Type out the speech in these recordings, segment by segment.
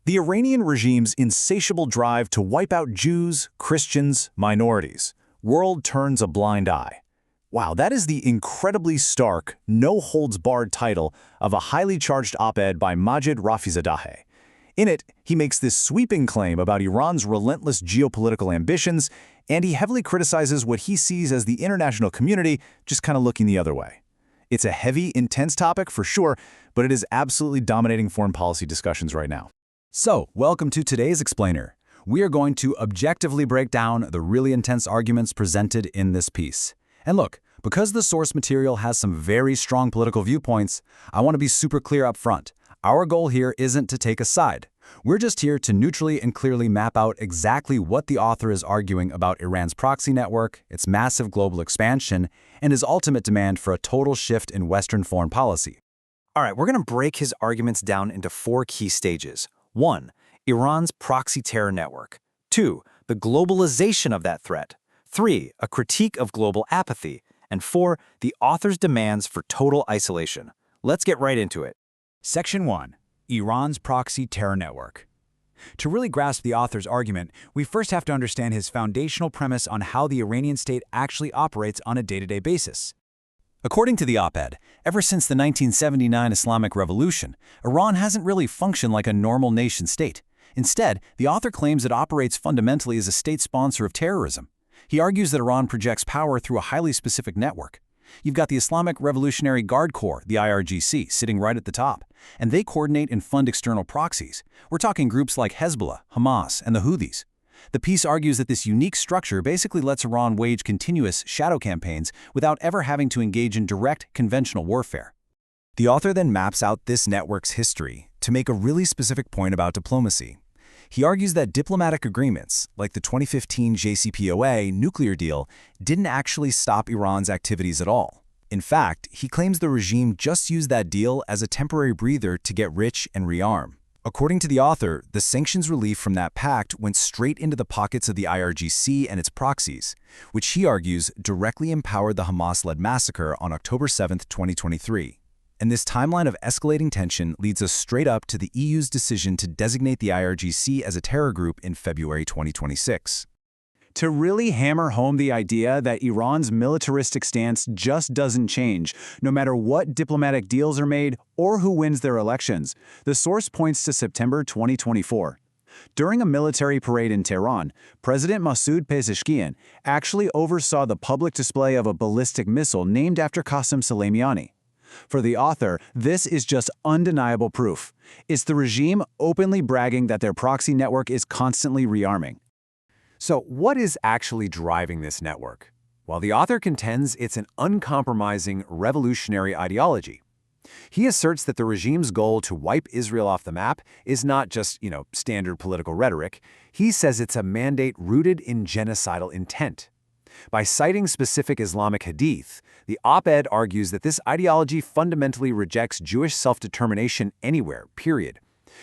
The Iranian regime's insatiable drive to wipe out Jews, Christians, minorities. World turns a blind eye. Wow, that is the incredibly stark, no-holds-barred title of a highly charged op-ed by Majid Rafizadeh. In it, he makes this sweeping claim about Iran's relentless geopolitical ambitions, and he heavily criticizes what he sees as the international community just kind of looking the other way. It's a heavy, intense topic for sure, but it is absolutely dominating foreign policy discussions right now. So, welcome to today's Explainer. We are going to objectively break down the really intense arguments presented in this piece. And look, because the source material has some very strong political viewpoints, I want to be super clear up front. Our goal here isn't to take a side. We're just here to neutrally and clearly map out exactly what the author is arguing about Iran's proxy network, its massive global expansion, and his ultimate demand for a total shift in Western foreign policy. All right, we're going to break his arguments down into 4 key stages. 1. Iran's proxy terror network. 2. The globalization of that threat. 3. A critique of global apathy. And 4. The author's demands for total isolation. Let's get right into it. Section 1. Iran's proxy terror network. To really grasp the author's argument, we first have to understand his foundational premise on how the Iranian state actually operates on a day-to-day basis. According to the op-ed, ever since the 1979 Islamic Revolution, Iran hasn't really functioned like a normal nation-state. Instead, the author claims it operates fundamentally as a state sponsor of terrorism. He argues that Iran projects power through a highly specific network. You've got the Islamic Revolutionary Guard Corps, the IRGC, sitting right at the top, and they coordinate and fund external proxies. We're talking groups like Hezbollah, Hamas, and the Houthis. The piece argues that this unique structure basically lets Iran wage continuous shadow campaigns without ever having to engage in direct, conventional warfare. The author then maps out this network's history to make a really specific point about diplomacy. He argues that diplomatic agreements, like the 2015 JCPOA nuclear deal, didn't actually stop Iran's activities at all. In fact, he claims the regime just used that deal as a temporary breather to get rich and rearm. According to the author, the sanctions relief from that pact went straight into the pockets of the IRGC and its proxies, which he argues directly empowered the Hamas-led massacre on October 7, 2023. And this timeline of escalating tension leads us straight up to the EU's decision to designate the IRGC as a terror group in February 2026. To really hammer home the idea that Iran's militaristic stance just doesn't change, no matter what diplomatic deals are made or who wins their elections, the source points to September 2024. During a military parade in Tehran, President Masoud Pezeshkian actually oversaw the public display of a ballistic missile named after Qasem Soleimani. For the author, this is just undeniable proof. It's the regime openly bragging that their proxy network is constantly rearming. So what is actually driving this network? Well, the author contends it's an uncompromising revolutionary ideology. He asserts that the regime's goal to wipe Israel off the map is not just, standard political rhetoric. He says it's a mandate rooted in genocidal intent. By citing specific Islamic hadith, the op-ed argues that this ideology fundamentally rejects Jewish self-determination anywhere, period.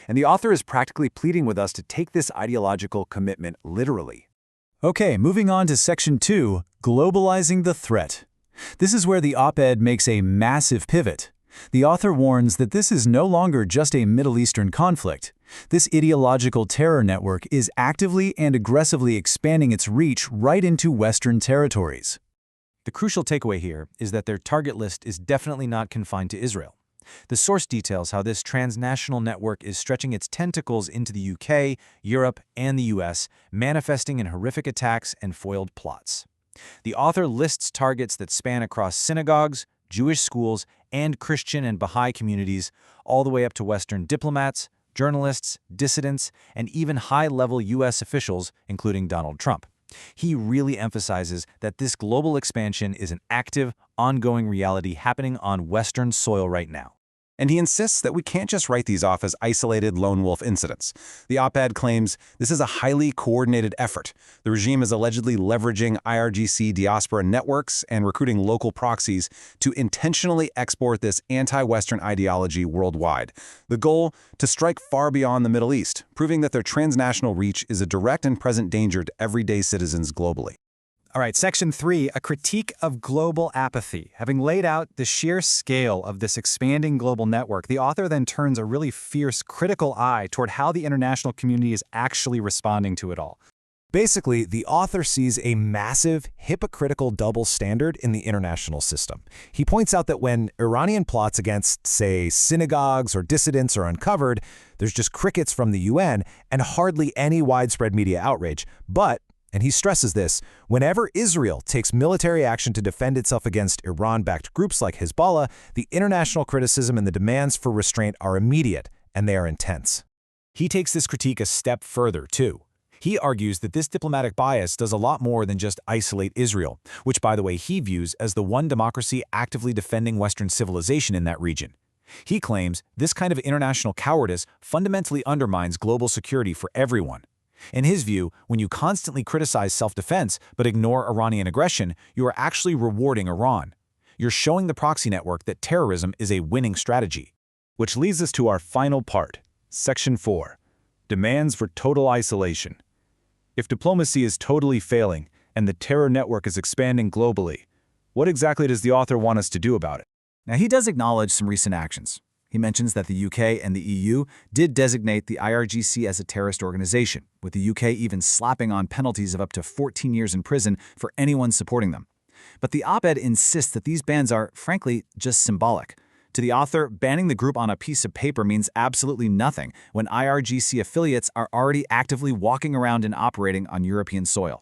And the author is practically pleading with us to take this ideological commitment literally. Okay, moving on to Section 2, Globalizing the Threat. This is where the op-ed makes a massive pivot. The author warns that this is no longer just a Middle Eastern conflict. This ideological terror network is actively and aggressively expanding its reach right into Western territories. The crucial takeaway here is that their target list is definitely not confined to Israel. The source details how this transnational network is stretching its tentacles into the UK, Europe, and the US, manifesting in horrific attacks and foiled plots. The author lists targets that span across synagogues, Jewish schools, and Christian and Baha'i communities, all the way up to Western diplomats, journalists, dissidents, and even high-level US officials, including Donald Trump. He really emphasizes that this global expansion is an active, ongoing reality happening on Western soil right now. And he insists that we can't just write these off as isolated lone wolf incidents. The op-ed claims this is a highly coordinated effort. The regime is allegedly leveraging IRGC diaspora networks and recruiting local proxies to intentionally export this anti-Western ideology worldwide. The goal? To strike far beyond the Middle East, proving that their transnational reach is a direct and present danger to everyday citizens globally. All right, Section 3, a critique of global apathy. Having laid out the sheer scale of this expanding global network, the author then turns a really fierce, critical eye toward how the international community is actually responding to it all. Basically, the author sees a massive, hypocritical double standard in the international system. He points out that when Iranian plots against, say, synagogues or dissidents are uncovered, there's just crickets from the UN and hardly any widespread media outrage. But, and he stresses this, whenever Israel takes military action to defend itself against Iran-backed groups like Hezbollah, the international criticism and the demands for restraint are immediate, and they are intense. He takes this critique a step further, too. He argues that this diplomatic bias does a lot more than just isolate Israel, which, by the way, he views as the one democracy actively defending Western civilization in that region. He claims this kind of international cowardice fundamentally undermines global security for everyone. In his view, when you constantly criticize self-defense but ignore Iranian aggression, you are actually rewarding Iran. You're showing the proxy network that terrorism is a winning strategy. Which leads us to our final part, Section 4, demands for total isolation. If diplomacy is totally failing and the terror network is expanding globally, what exactly does the author want us to do about it? Now, he does acknowledge some recent actions. He mentions that the UK and the EU did designate the IRGC as a terrorist organization, with the UK even slapping on penalties of up to 14 years in prison for anyone supporting them. But the op-ed insists that these bans are, frankly, just symbolic. To the author, banning the group on a piece of paper means absolutely nothing when IRGC affiliates are already actively walking around and operating on European soil.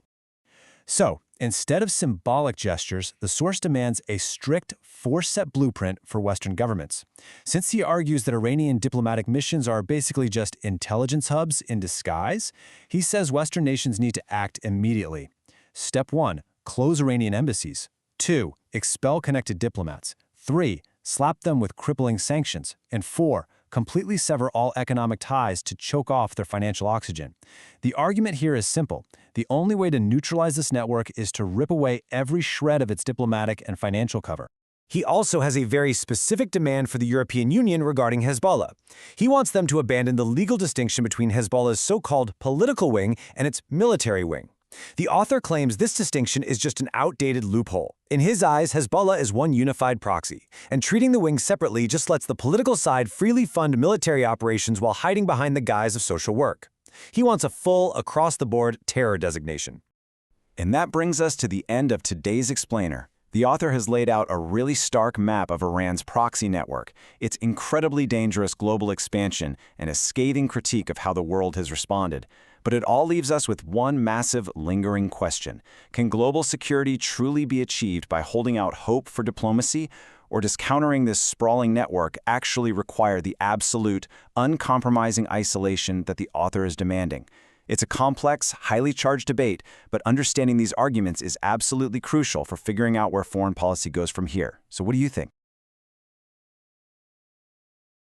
So, instead of symbolic gestures, the source demands a strict, four-step blueprint for Western governments. Since he argues that Iranian diplomatic missions are basically just intelligence hubs in disguise, he says Western nations need to act immediately. Step 1. Close Iranian embassies. 2. Expel connected diplomats. 3. Slap them with crippling sanctions. And 4. Completely sever all economic ties to choke off their financial oxygen. The argument here is simple. The only way to neutralize this network is to rip away every shred of its diplomatic and financial cover. He also has a very specific demand for the European Union regarding Hezbollah. He wants them to abandon the legal distinction between Hezbollah's so-called political wing and its military wing. The author claims this distinction is just an outdated loophole. In his eyes, Hezbollah is one unified proxy, and treating the wings separately just lets the political side freely fund military operations while hiding behind the guise of social work. He wants a full, across-the-board terror designation. And that brings us to the end of today's explainer. The author has laid out a really stark map of Iran's proxy network, its incredibly dangerous global expansion, and a scathing critique of how the world has responded. But it all leaves us with one massive, lingering question. Can global security truly be achieved by holding out hope for diplomacy, or does countering this sprawling network actually require the absolute, uncompromising isolation that the author is demanding? It's a complex, highly charged debate, but understanding these arguments is absolutely crucial for figuring out where foreign policy goes from here. So what do you think?